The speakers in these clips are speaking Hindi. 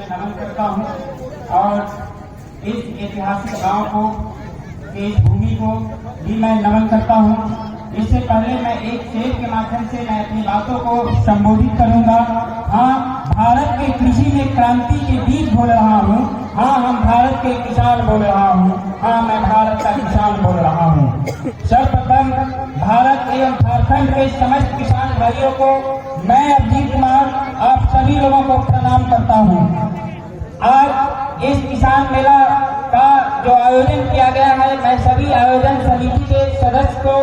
मैं नमन करता हूँ और इस ऐतिहासिक गांव को, इस भूमि को भी मैं नमन करता हूँ। इससे पहले मैं एक शेर के माध्यम से मैं अपनी बातों को संबोधित करूंगा। हाँ, भारत के कृषि में क्रांति के बीज बोल रहा हूँ। हाँ, हम भारत के किसान बोल रहा हूँ। हाँ, मैं भारत का किसान बोल रहा हूँ। सर्वप्रथम भारत एवं झारखंड के समस्त किसान भाइयों को मैं अभिजीत कुमार आप सभी लोगों को प्रणाम करता हूँ। आज इस किसान मेला का जो आयोजन किया गया है, मैं सभी आयोजन समिति के सदस्य को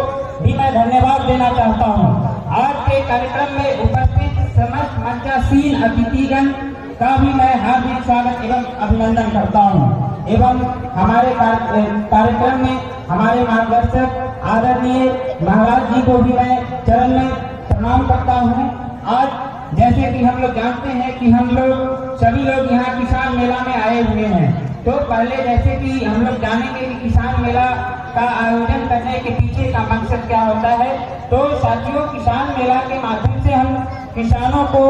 भी मैं धन्यवाद देना चाहता हूँ। आज के कार्यक्रम में उपस्थित समस्त मंचासीन अतिथिगण का भी मैं हार्दिक स्वागत एवं अभिनंदन करता हूँ। एवं हमारे कार्यक्रम में हमारे मार्गदर्शक आदरणीय महाराज जी को भी मैं चरण में प्रणाम करता हूँ। आज जैसे कि हम लोग जानते हैं कि हम लोग सभी लोग यहाँ किसान मेला में आए हुए हैं, तो पहले जैसे कि हम लोग जानेंगे कि किसान मेला का आयोजन करने के पीछे का मकसद क्या होता है। तो साथियों, किसान मेला के माध्यम से हम किसानों को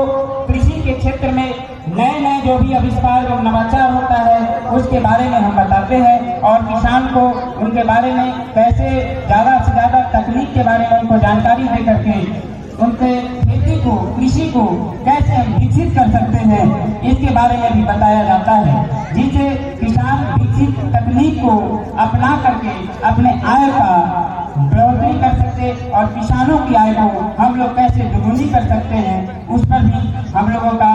कृषि के क्षेत्र में नए नए जो भी आविष्कार और नवाचार होता है उसके बारे में हम बताते हैं और किसान को उनके बारे में कैसे ज्यादा से ज्यादा तकनीक के बारे में उनको जानकारी दे करके उनके खेती को, कृषि को कैसे हम विकसित कर सकते हैं, इसके बारे में भी बताया जाता है, जिससे किसान विकसित तकनीक को अपना करके अपने आय का बढ़ोतरी कर सकते और किसानों की आय को हम लोग कैसे दोगुनी कर सकते हैं, उस पर भी हम लोगों का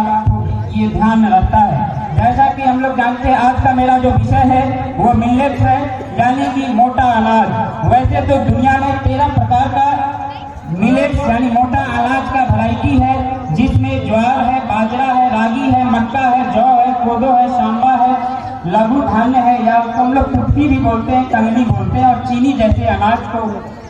ये ध्यान रहता है। जैसा कि हम लोग जानते हैं, आज का मेरा जो विषय है वो मिलेट्स है, यानी कि मोटा अनाज। वैसे तो दुनिया में 13 प्रकार का मिलेट्स यानी मोटा अनाज का वैरायटी है, जिसमें ज्वार है, बाजरा है, रागी है, मक्का है, जौ है, कोदो है, सांबा है, लघु धान्य है या उसको हम लोग कुटकी भी बोलते हैं, कंगनी बोलते हैं, और चीनी जैसे अनाज को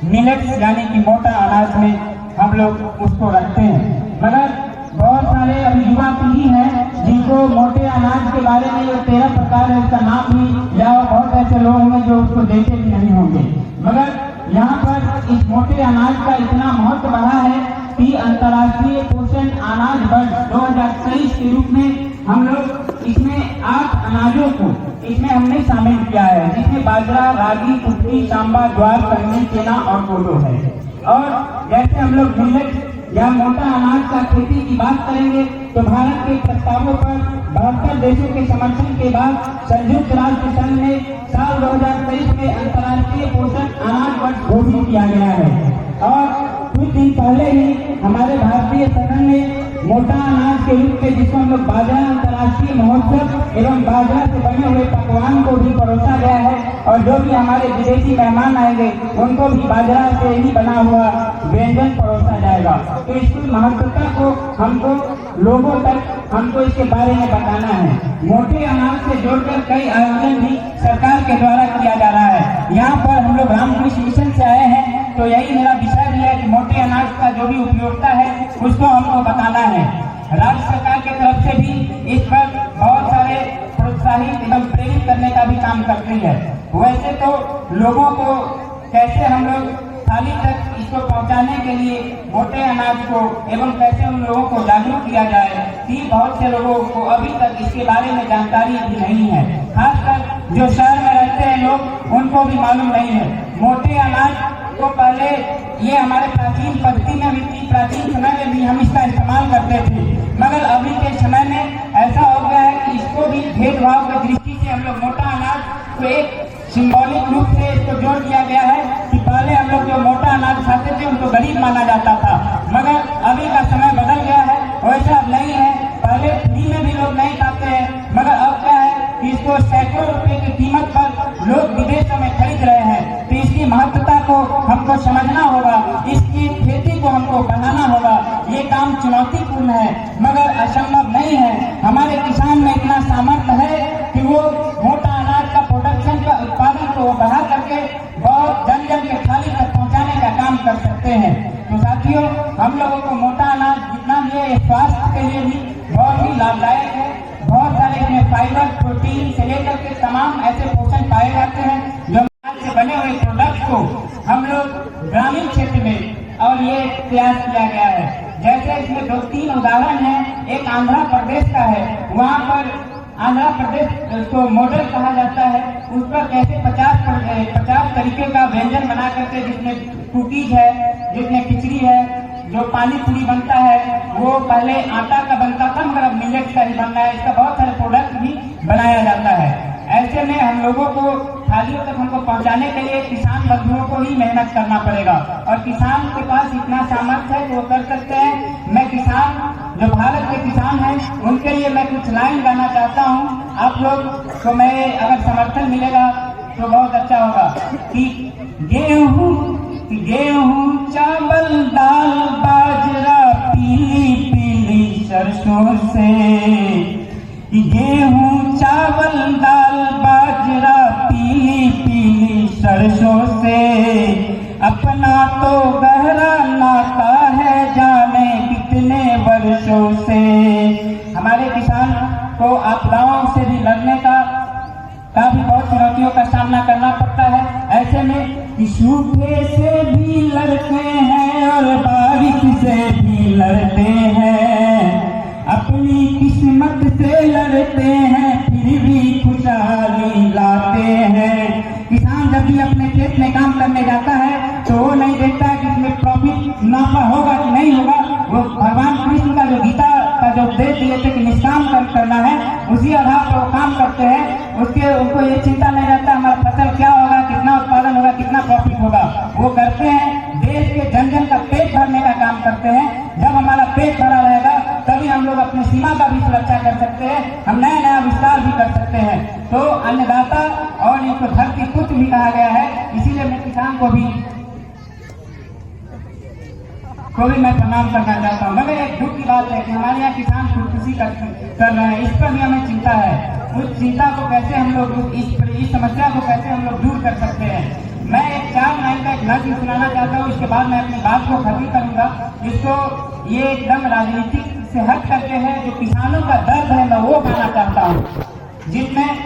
मिलेट्स यानी कि मोटा अनाज में हम लोग उसको रखते हैं। मगर बहुत सारे अभी युवा पीढ़ी है जिनको मोटे अनाज के बारे में जो 13 प्रकार है उसका नाम भी, या बहुत ऐसे लोग होंगे जो उसको देखे भी नहीं होंगे। मगर यहाँ पर इस मोटे अनाज का इतना महत्व बढ़ा है कि अंतर्राष्ट्रीय पोषण अनाज वर्ष 2023 के रूप में हम लोग इसमें 8 अनाजों को इसमें हमने शामिल किया है, जिसमें बाजरा, रागी, कुटकी, सांबा, ज्वार, कंगनी, चना और कोदो है। और जैसे हम लोग मिलेट या मोटा अनाज का खेती की बात करेंगे तो भारत के प्रस्तावों पर 72 देशों के समर्थन के बाद संयुक्त राष्ट्र संघ ने साल 2023 में अंतर्राष्ट्रीय पोषण अनाज वर्ष घोषित किया गया है। और कुछ दिन पहले ही हमारे भारतीय संगठन ने मोटा अनाज के रूप में, जिसको हम लोग बाजरा अंतर्राष्ट्रीय महोत्सव एवं बाजरा से बने हुए पकवान को भी परोसा गया है, और जो भी हमारे विदेशी मेहमान आएंगे उनको भी बाजरा से ही बना हुआ व्यंजन परोसा जाएगा। तो इसकी महत्वता को हमको लोगों तक हमको इसके बारे में बताना है। मोटे अनाज से जोड़कर कई आयोजन भी सरकार के द्वारा किया जा रहा है। यहाँ पर हम लोग रामकृष्ण मिशन से आए हैं, तो यही मेरा विषय भी है कि मोटे अनाज का जो भी उपयोगिता है उसको हमको बताना है। राज्य सरकार की तरफ से भी इस पर बहुत सारे प्रोत्साहित एवं प्रेरित करने का भी काम करती है। वैसे तो लोगों को कैसे हम लोग थाली तक इसको पहुंचाने के लिए मोटे अनाज को एवं कैसे उन लोगों को जागरूक किया जाए कि बहुत से लोगों को अभी तक इसके बारे में जानकारी भी नहीं है। खासकर जो शहर में रहते हैं लोग, उनको भी मालूम नहीं है। मोटे अनाज को पहले ये हमारे प्राचीन पद्धति में भी थी, प्राचीन समय में भी हम इसका इस्तेमाल करते थे, मगर अभी के समय में ऐसा हो गया है कि इसको भी भेदभाव की दृष्टि से हम लोग मोटा अनाज को एक सिंबॉलिक रूप से इसको जोड़ दिया गया है कि पहले हम लोग जो मोटा अनाज खाते थे उनको गरीब माना जाता था, मगर अभी का समय बदल गया है, वैसा अब नहीं है। पहले फ्री में भी लोग नहीं खाते हैं, मगर अब क्या है कि इसको सैकड़ों रुपए की कीमत पर लोग विदेशों में खरीद रहे हैं। तो इसकी महत्वता को हमको समझना होगा, इसकी खेती को हमको बढ़ाना होगा। ये काम चुनौतीपूर्ण है मगर असंभव नहीं है। हमारे किसान में इतना सामर्थ्य है कि वो मोटा अनाज का प्रोडक्शन का उत्पादन को बढ़ा करके बहुत जन जन के थाली तक पहुंचाने का काम कर सकते हैं। तो साथियों, हम लोगों को मोटा अनाज जितना भी है स्वास्थ्य के लिए भी बहुत ही लाभदायक है। बहुत सारे इसमें फाइबर, प्रोटीन से लेकर के तमाम ऐसे पोषण पाए जाते हैं जो अनाज से बने हुए प्रोडक्ट को हम लोग ग्रामीण क्षेत्र में और ये प्रयास किया गया है। जैसे इसमें 2-3 उदाहरण हैं। एक आंध्र प्रदेश का है, वहाँ पर आंध्र प्रदेश को मॉडल कहा जाता है। उस पर कैसे 50 तरीके का व्यंजन बना करके, जिसमें कुकीज है, जिसमें खिचड़ी है, जो पानी पूरी बनता है वो पहले आटा का बनता था मगर अब मिलेट का ही बन रहा है। इसका बहुत सारे प्रोडक्ट भी बनाया जाता है। ऐसे में हम लोगों को थालियों तक हमको पहुंचाने के लिए किसान मजदूरों को ही मेहनत करना पड़ेगा, और किसान के पास इतना सामर्थ्य है कि वो कर सकते हैं। मैं किसान, जो भारत के किसान हैं, उनके लिए मैं कुछ लाइन गाना चाहता हूँ। आप लोग को मैं अगर समर्थन मिलेगा तो बहुत अच्छा होगा कि गेहूं चावल दाल बाजरा पीली पीली सरसों से, गेहूं चावल दाल बाजरा पीली पीली सरसों से, अपना तो गहरा नाता है जाने कितने वर्षों से। हमारे किसान को आपदाओं से भी लड़ने का भी बहुत चुनौतियों का सामना करना पड़ता है। ऐसे में सूखे से भी लड़ते हैं और बारिश से भी लड़ते हैं, अपनी किस्मत से लड़ते हैं फिर भी खुशहाली लाते हैं। किसान जब भी अपने खेत में काम करने जाता है तो वो नहीं देखता कि इसमें प्रॉफिट नाफा होगा कि नहीं होगा। वो भगवान कृष्ण का जो गीता का जो उपदेश दिए थे कि निष्काम करना है, उसी आधार पर वो काम करते हैं। उनको ये चिंता नहीं रहता हमारा फसल क्या होगा, कितना उत्पादन होगा, कितना प्रॉफिट होगा। वो करते हैं देश के जन जन का पेट भरने का काम करते हैं। जब हमारा पेट भरा रहेगा तभी हम लोग अपनी सीमा का भी सुरक्षा कर सकते हैं, हम नया नया विस्तार भी कर सकते हैं। तो अन्नदाता और इनको धरती पुत्र भी कहा गया है, इसीलिए मैं किसान को भी मैं प्रणाम करना चाहता हूँ। मगर एक दुख की बात है कि हमारे यहाँ किसान खुदकुशी कर रहे हैं, इस पर भी हमें चिंता है। उस चिंता को कैसे हम लोग, इस समस्या को कैसे हम लोग दूर कर सकते हैं। मैं एक 4 लाइन का एक नज्म सुनाना चाहता हूँ, इसके बाद मैं अपनी बात को खत्म करूंगा। इसको ये एकदम राजनीतिक से हट करके है, जो किसानों का दर्द है मैं वो गाना चाहता हूँ, जिसमें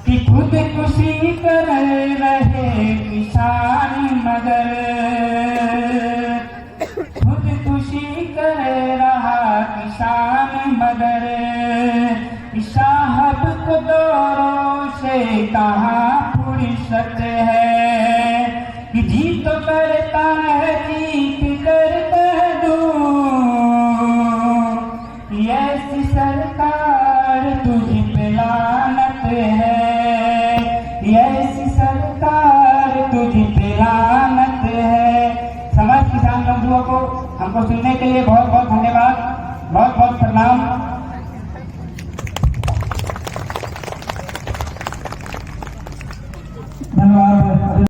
कि खुदकुशी कर रहे किसान मगर खुदकुशी कर रहा किसान मगर, साहब को दौरों से कहाँ फुर्सत है, कि जीत तो करता है जीत कर दूं, ऐसी सरकार तुझ पे लानत है, ऐसी सरकार तुझ पे लानत है। समस्त किसान बंधुओं को हमको सुनने के लिए बहुत बहुत धन्यवाद, बहुत बहुत प्रणाम।